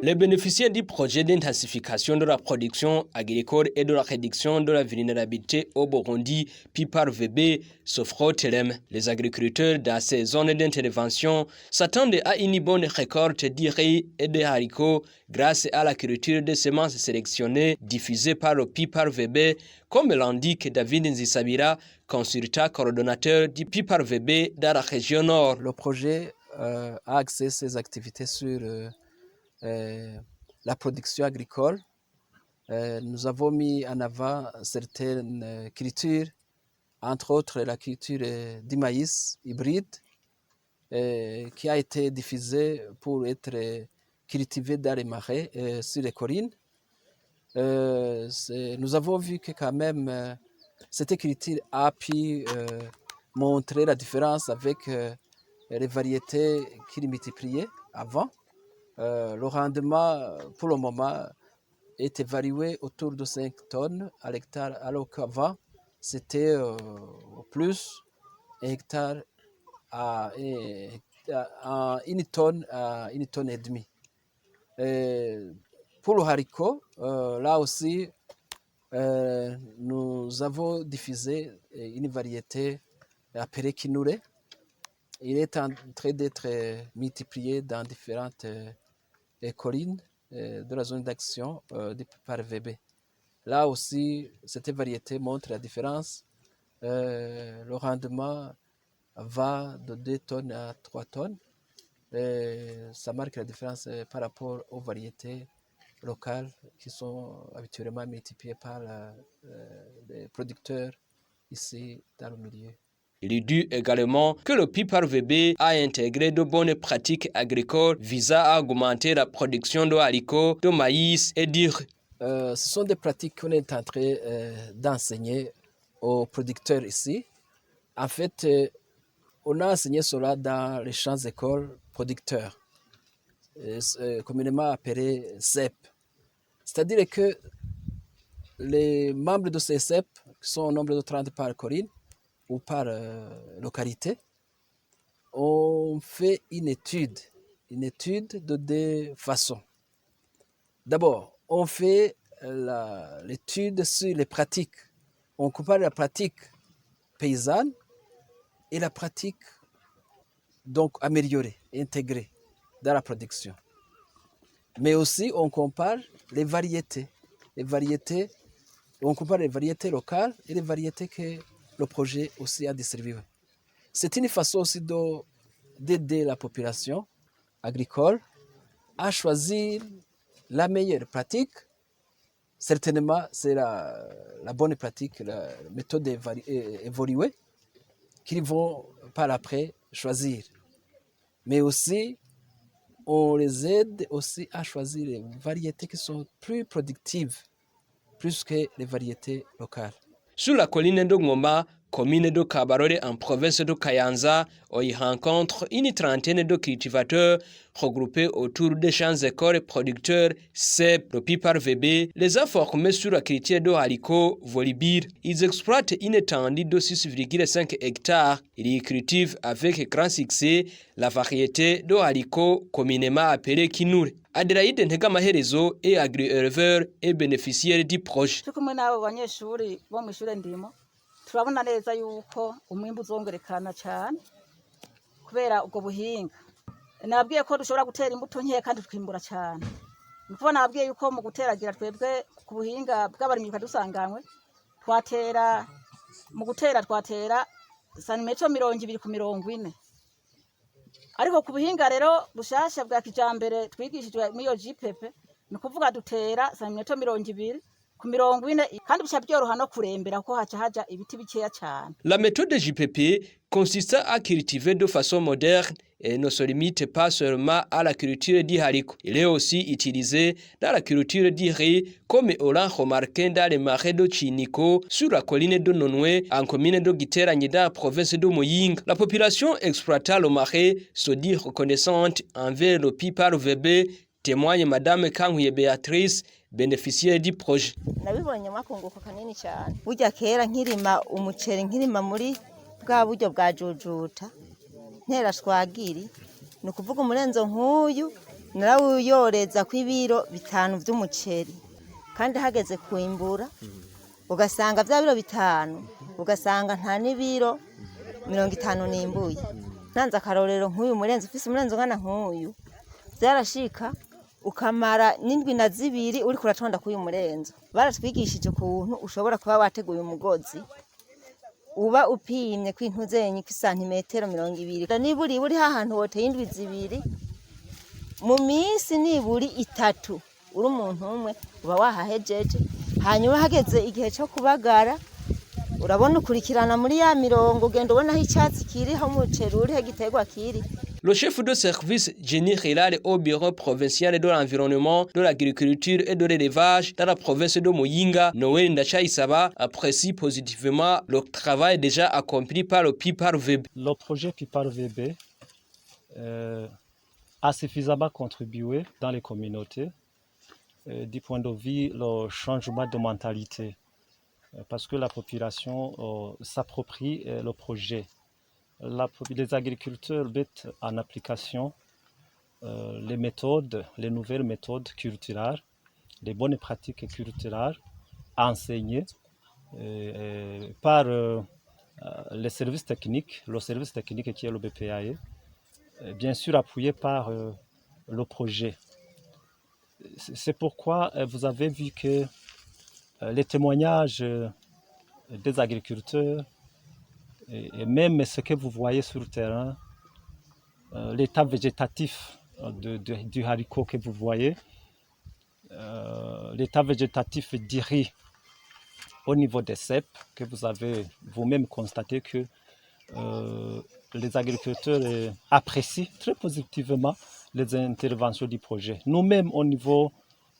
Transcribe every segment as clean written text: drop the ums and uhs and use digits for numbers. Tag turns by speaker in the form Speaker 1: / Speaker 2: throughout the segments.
Speaker 1: Les bénéficiaires du projet d'intensification de la production agricole et de la réduction de la vulnérabilité au Burundi, PIPAR-VB, s'offrent au terrain. Les agriculteurs dans ces zones d'intervention s'attendent à une bonne récolte du riz et des haricots grâce à la culture de semences sélectionnées diffusée par le PIPAR-VB, comme l'indique David Nzisabira, consultant coordonnateur du PIPAR-VB dans la région nord.
Speaker 2: Le projet a axé ses activités sur la production agricole. Nous avons mis en avant certaines cultures, entre autres la culture du maïs hybride, qui a été diffusée pour être cultivée dans les marais sur les collines. Nous avons vu que quand même cette culture a pu montrer la différence avec les variétés qu'il multipliait avant. Le rendement, pour le moment, est évalué autour de 5 tonnes à l'hectare, alors qu'avant, c'était plus 1 hectare à 1 tonne à 1 tonne et demie. Pour le haricot, là aussi, nous avons diffusé une variété appelée Kinure. Il est en train d'être multiplié dans différentes collines de la zone d'action du PIPAR-VB. Là aussi, cette variété montre la différence. Le rendement va de 2 tonnes à 3 tonnes. Ça marque la différence par rapport aux variétés locales qui sont habituellement multipliées par les producteurs ici dans le milieu.
Speaker 1: Il est dit également que le PIPAR-VB a intégré de bonnes pratiques agricoles visant à augmenter la production de haricots, de maïs et de riz.
Speaker 2: Ce sont des pratiques qu'on est en train d'enseigner aux producteurs ici. En fait, on a enseigné cela dans les champs d'école producteurs, communément appelés CEP. C'est-à-dire que les membres de ces CEP, qui sont au nombre de 30 par colline ou par localité, ont fait une étude de deux façons. D'abord, on fait l'étude sur les pratiques. On compare la pratique paysanne et la pratique donc améliorée, intégrée dans la production. Mais aussi, on compare les variétés. On compare les variétés locales et les variétés que le projet aussi a distribuées. C'est une façon aussi d'aider la population agricole à choisir la meilleure pratique. Certainement, c'est la bonne pratique, la méthode évoluée qu'ils vont par après choisir. Mais aussi, on les aide aussi à choisir les variétés qui sont plus productives, plus que les variétés locales.
Speaker 1: Sur la colline de Ngoma, commune de Kabarore en province de Kayanza, on y rencontre une trentaine de cultivateurs regroupés autour des champs écoles producteurs CEP, le PIPAR-VB, les a formés sur la culture de haricots volibir. Ils exploitent une étendue de 6,5 hectares. Ils y cultivent avec grand succès la variété de haricots communément appelée Kinure. Adelaide Ntegamaherezo est agri-éleveur et bénéficiaire du projet.
Speaker 3: turabona neza yuko umwimbu uzongerekana cyane kubera ubwo buhinga. Nabwiye ko dushobora gutera imbuto nke kandi twimbura cyane. Nuko nabwiye yuko mu guteragira twebwe ku buhinga bw'abarimyi kadusanganywe twatera santimetero 200 ku 40. Ariko ku buhinga rero bushasha bwa kijambere twigishijwe muri yo JPP ni kuvuga dutera santimetero 200 ku 40 kandi bisha byoroha no kurembera ko haja ibiti bikeya cyane.
Speaker 1: La méthode JPP consiste à cultiver de façon moderne et ne se limite pas seulement à la culture du haricot. Il est aussi utilisé dans la culture du riz, comme on l'a remarqué dans les marais de Chiniko, sur la colline de Nonoué, en commune de Giteranye, dans la province de Moying. La population exploitant le marais se dit reconnaissante envers le PIPAR-VB, témoigne Madame Kanguye Béatrice, bénéficiaire du projet.
Speaker 4: Nabibonye makunguko kanini cyane. Burya kera nkirima umuceri nkirima muri bwa buryo bwa jojuta ntera swagiri ni kuvuga umurenzo nk'uyu narawuyoreza kw'ibiro 5 vy'umuceri kandi hageze kwimbura ugasanga vya biro 5 ugasanga nta n'ibiro 50 nimbuye nanza akarorero nk'uyu murenzi ufise umurenzi ungana nk'uyu vyarashika ukamara n'indwi na zibiri uri kuratonda k'uyu murenzo baratwigishije ukuntu ushobora kuba wateguye umugozi uba upimye kw'intuzenyi kw'isantimetero 20 niburi uri hahantu woteye indwi zibiri mu minsi niburi 3 uri umuntu umwe uba wahahejeje hanyuma hageze igihe cyo kubagara urabona ukurikirana muri ya mirongo ugenda ubona aho icyatsi kiri ho umuceri uri hegiterwa kiri.
Speaker 1: Le chef de service général au bureau provincial de l'environnement, de l'agriculture et de l'élevage dans la province de Muyinga, Noël Ndachaïsaba, apprécie positivement le travail déjà accompli par le PIPAR-VB.
Speaker 5: Le projet PIPAR-VB a suffisamment contribué dans les communautés du point de vue le changement de mentalité parce que la population s'approprie le projet. Les agriculteurs mettent en application les méthodes, les nouvelles méthodes culturelles, les bonnes pratiques culturelles enseignées par les services techniques, le service technique qui est le BPAE, bien sûr appuyé par le projet. C'est pourquoi vous avez vu que les témoignages des agriculteurs et même ce que vous voyez sur le terrain, l'état végétatif du haricot que vous voyez, l'état végétatif du riz au niveau des cèpes, que vous avez vous-même constaté que les agriculteurs apprécient très positivement les interventions du projet. Nous-mêmes, au niveau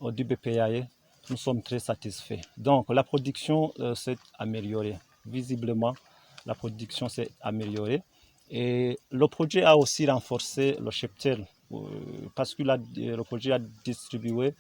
Speaker 5: du BPAE, nous sommes très satisfaits. Donc, la production s'est améliorée. Visiblement, la production s'est améliorée. Et le projet a aussi renforcé le cheptel parce que le projet a distribué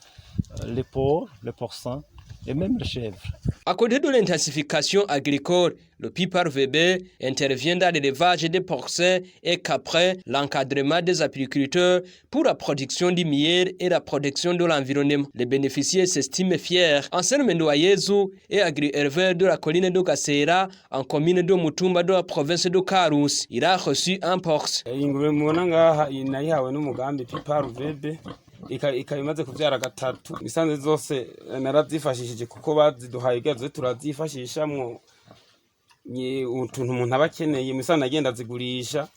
Speaker 5: les porcs, les porcins et même les chèvres.
Speaker 1: À côté de l'intensification agricole, le PIPAR-VB intervient dans l'élevage des porcins et qu'après l'encadrement des apiculteurs pour la production du miel et la protection de l'environnement. Les bénéficiaires s'estiment fiers. Anselme Ndoayezu est agri-éleveur de la colline de Gasera en commune de Mutumba de la province de Karusi. Il a reçu un porc.
Speaker 6: ikaba imaze kuvyara gatatu misanze zose naravyifashishije kuko baziduhaye igazo turazifashishamwo utuntu umuntu aba akeneye misanze agenda zigurisha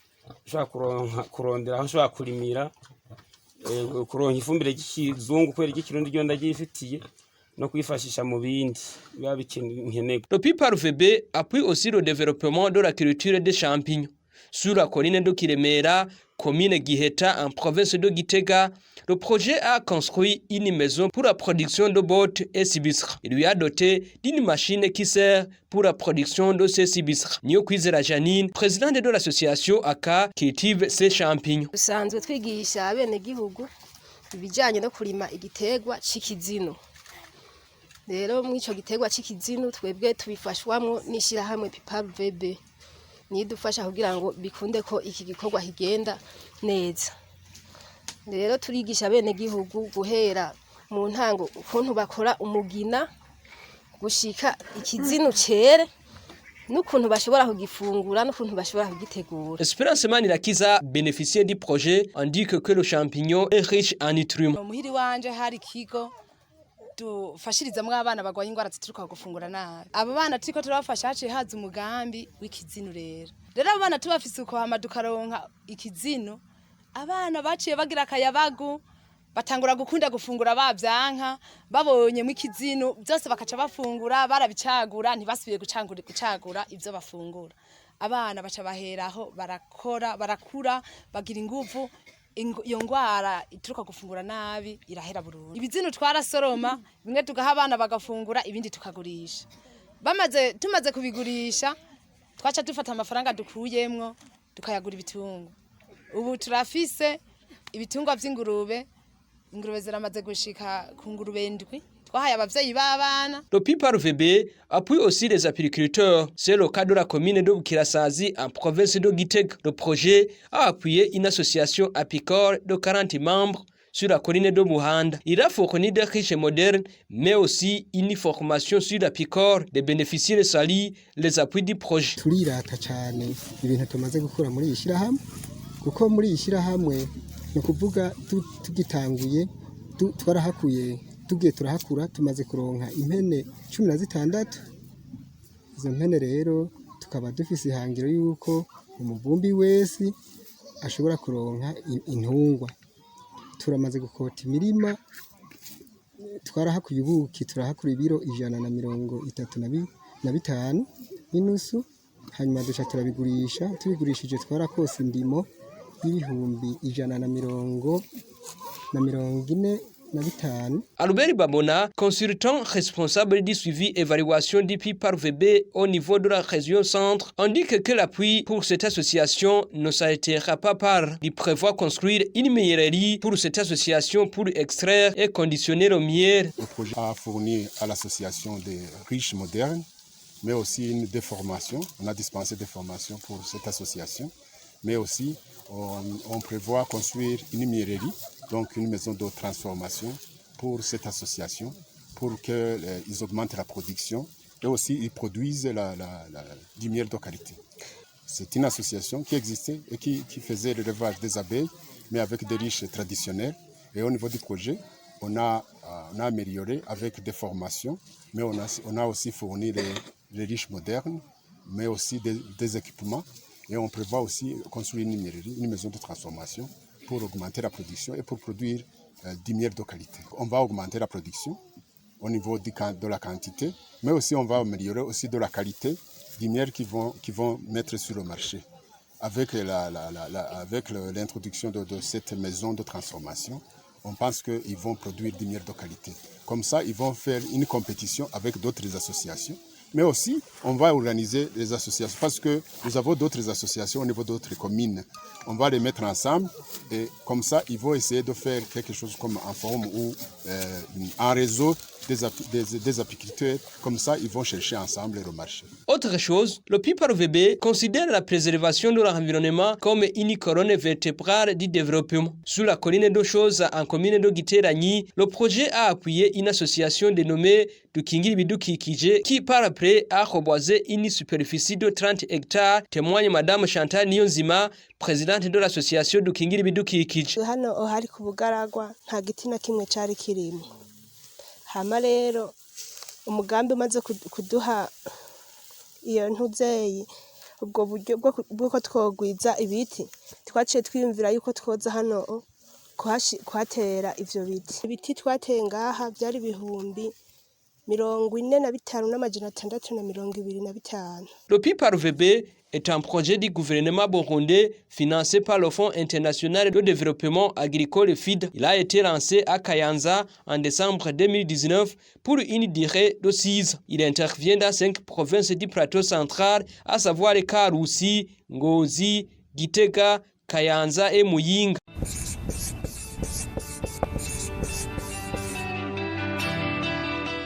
Speaker 6: ushobora kurondera aho ushobora kurimira kuronka ifumbire y'ikizungu kwera ikirundi ryo ndagifitiye no kwifashisha mu bindi biba bikeneye.
Speaker 1: Le PIPAR-VB appuie aussi le développement de la culture des champignons. Sur la colline de Kiremera, commune Giheta en province de Gitega, le projet a construit une maison pour la production de bottes et sibistres. Il lui a doté d'une machine qui sert pour la production de ces sibistres. Niyokwizera Janine, présidente de l'association ACA, cultive ces champignons.
Speaker 7: Dusanzwe twigisha abenegihugu ibijanye no kurima igiterwa c'ikizino. Rero mu ico giterwa c'ikizino twebwe tubifashwamwo n'ishirahamwe PIPAR-VB. Nidufasha kugira ngo bikunde ko iki gikorwa higenda neza. Rero turigisha bene gihugu guhera mu ntango ukuntu bakora umugina gushika ikizino cere n'ukuntu bashobora kugifungura n'ukuntu bashobora kugitegura.
Speaker 1: Espérance Manirakiza, bénéficiaire du projet, indique que le champignon est riche en nutriments.
Speaker 8: Muhiri wanje hari kigo dufashirizamwe abana bagwaye ingwara zituruka gufungura nabi. Abo bana turiko turabafasha haciye haza umugambi w'ikizino rero. Rero abo bana tubafise uko hama dukaronka ikizino. Abana baciye bagira akayabagu batangura gukunda gufungura bavyanka babonye mu ikizino byose bakaca bafungura barabicagura ntibasubiye gucagura ivyo bafungura. Abana baca baheraho barakura bagira inguvu iyo ngwara ituruka gufungura nabi irahera burundu. Ibizino twarasoroma bimwe tugaha abana bagafungura ibindi tukagurisha. Tumaze kubigurisha twaca dufata amafaranga dukuyemwo tukayagura ibitungo. Ubu turafise ibitungwa vy'ingurube, ingurube ziramaze gushika ku ngurube 7 twahaye abavyeyi b'abana.
Speaker 1: Le PIPAR-VB appuie aussi les apiculteurs. C'est le cas de la commune de Bukirasazi en province de Gitega. Le projet a appuyé une association apicole de 40 membres sur la colline de Muhanda. Il a fourni des riches modernes, mais aussi une formation sur la picor. Les bénéficiaires saluent les appuis du projet.
Speaker 9: Turirata cyane ibintu tumaze gukora muri iyi shyirahamwe kuko muri iyi shyirahamwe no kuvuga tugitanguye twarahakuye tugiye turahakura tumaze kuronka impene 16. Izo mpene rero tukaba dufise ihangiro yuko umuvumbi wese ashobora kuronka intungwa. Turamaze gukota imirima, twarahakuye ubuki turahakura ibiro 135 n'inusu, hanyuma duca turabigurisha. Tubigurishije twarakose indimo y'ibihumbi 145.
Speaker 1: Albert Babona, consultant responsable du suivi évaluation du PIB par VB au niveau de la région centre, indique que l'appui pour cette association ne s'arrêtera pas par. Il prévoit construire une meillerie pour cette association pour extraire et conditionner le miel.
Speaker 10: Le projet a fourni à l'association des riches modernes, mais aussi des formations. On a dispensé des formations pour cette association, mais aussi on prévoit construire une meillerie, donc une maison de transformation pour cette association, pour qu'ils augmentent la production et aussi ils produisent du miel de qualité. C'est une association qui existait et qui faisait l'élevage des abeilles, mais avec des riches traditionnels. Et au niveau du projet, on a amélioré avec des formations, mais on a aussi fourni les riches modernes, mais aussi des équipements. Et on prévoit aussi construire une mairie, une maison de transformation pour augmenter la production et pour produire du miel de qualité. On va augmenter la production au niveau de la quantité, mais aussi on va améliorer aussi de la qualité du miel qu'ils vont mettre sur le marché. Avec l'introduction de cette maison de transformation, on pense qu'ils vont produire du miel de qualité. Comme ça, ils vont faire une compétition avec d'autres associations. Mais aussi, on va organiser les associations parce que nous avons d'autres associations au niveau d'autres communes. On va les mettre ensemble et comme ça, ils vont essayer de faire quelque chose comme un forum ou un réseau des apiculteurs. Comme ça, ils vont chercher ensemble le marché.
Speaker 1: Autre chose, le PIPAR-VB considère la préservation de l'environnement comme une colonne vertébrale du développement. Sur la colline de Choses, en commune de Giteragny, le projet a appuyé une association dénommée Dukingiri Bidukikije qui par après a reboisé une superficie de 30 hectares, témoigne Madame Chantal Niyonzima, présidente de l'association Dukingiri Bidukikije.
Speaker 7: Hano hari ku Bugaragwa nta giti na kimwe cyari kirimo. Hama rero umugambi umaze kuduha iyo ntuzeyi ubwo buryo bw'uko twogwiza ibiti twaciye twiyumvira yuko twoza hano kuhatera ivyo biti. Ibiti twateye ngaha byari 45,625.
Speaker 1: Le PIPAR-VB est un projet du gouvernement burundais financé par le Fonds international de développement agricole FID. Il a été lancé à Kayanza en décembre 2019 pour une durée de 6 ans. Il intervient dans 5 provinces du plateau central, à savoir Karusi, Ngozi, Gitega, Kayanza et Muyinga.